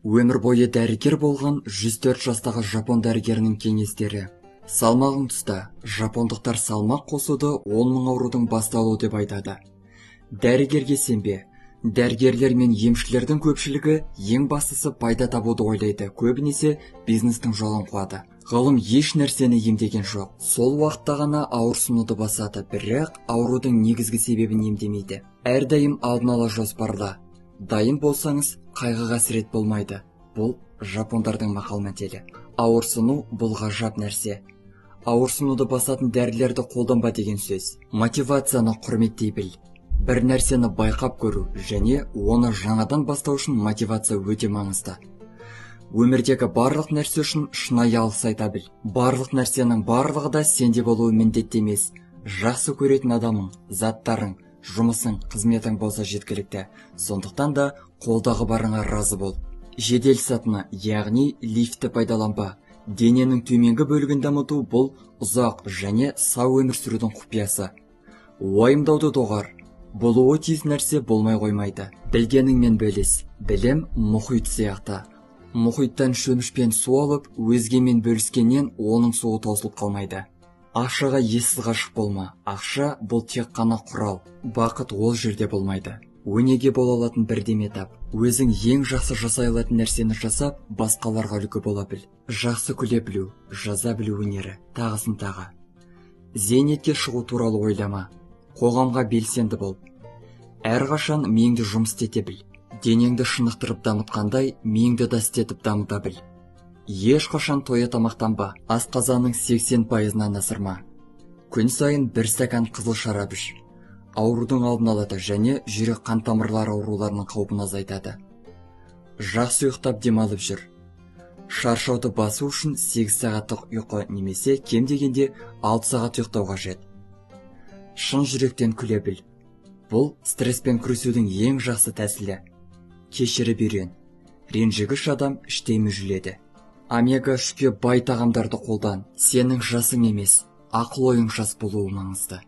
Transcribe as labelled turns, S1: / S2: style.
S1: Өмір бойы дәрігер болған 104 жастағы жапон дәрігерінің кеңестері. Салмағың тұста, жапондықтар салмақ қосуды 10 000 аурудың басталуы деп айтады. Дәрігерге сенбе. Дәрігерлер мен емшілердің көпшілігі ең бастысы пайда табуды ойлайды, көбінесе бизнестің жолын қуады. Ғылым еш нәрсені емдеген жоқ. Сол уақытта ғана ауырсынуды басады, бірақ аурудың негізгі себебін емдемейді. Әрдайым алдын ала жоспарла. Дайын болсаңыз, қайғы-қасірет болмайды. Бұл жапондардың мақал-мәтелі. Ауырсыну бұл ғажап нәрсе. Ауырсынуды басатын дәрілерді қолданба деген сөз. Мотивацияны құрметтей біл. Бір нәрсені байқап көру және оны жаңадан бастау үшін мотивация өте маңызды. Өмірдегі барлық нәрсе үшін шынайы алғыс айта біл. Барлық нәрсенің барлығы да сенде болуы міндетті емес. Жақсы көретін адамың, заттарың, жұмысың, қызметің болса жеткілікті. Сондықтан да қолдағы барыңа разы бол. Жедел сатыны, яғни лифтті пайдаланба. Дененің төменгі бөлігін дамыту бұл ұзақ және сау өмір сүрудің құпиясы. Уайымдауды доғар. Болуы тиіс нәрсе болмай қоймайды. Білгеніңмен бөліс. Білім мұхит сияқты. Мұхиттан шөмішпен су алып, өзгемен бөліскеннен оның суы таусылып қалмайды. Ақшаға ессіз ғашық болма. Ақша бұл тек қана құрал. Бақыт ол жерде болмайды. Өнеге бола алатын бірдеме тап. Өзің ең жақсы жасай алатын нәрсені жасап, басқаларға үлгі бола біл. Жақсы күле білу, жаза білу өнері, тағысын тағы. Зейнетке шығу туралы ойлама. Қоғамға белсенді бол. Әрқашан миыңды жұмыс істете біл. Денеңді шынықтырып дамытқандай, миыңды да істетіп дамыта біл. Ешқашан тоя тамақтанба. Асқазанның 80%-нан асырма. Күн сайын 1 стакан қызыл шарап іш. Аурудың алдын алады және жүрек қан тамырлары ауруларының қаупін азайтады. Жақсы ұйықтап демалып жүр. Шаршауды басу үшін 8 сағаттық ұйқы немесе кем дегенде 6 сағат ұйықтау қажет. Шын жүректен күле біл. Бұл стресспен күресудің ең жақсы тәсілі. Кешіріп үйрен. Ренжігіш адам іштей мүжіледі. Омега-3-ке бай тағамдарды қолдан. Сенің жасың емес, ақыл ойың жас болуы маңызды.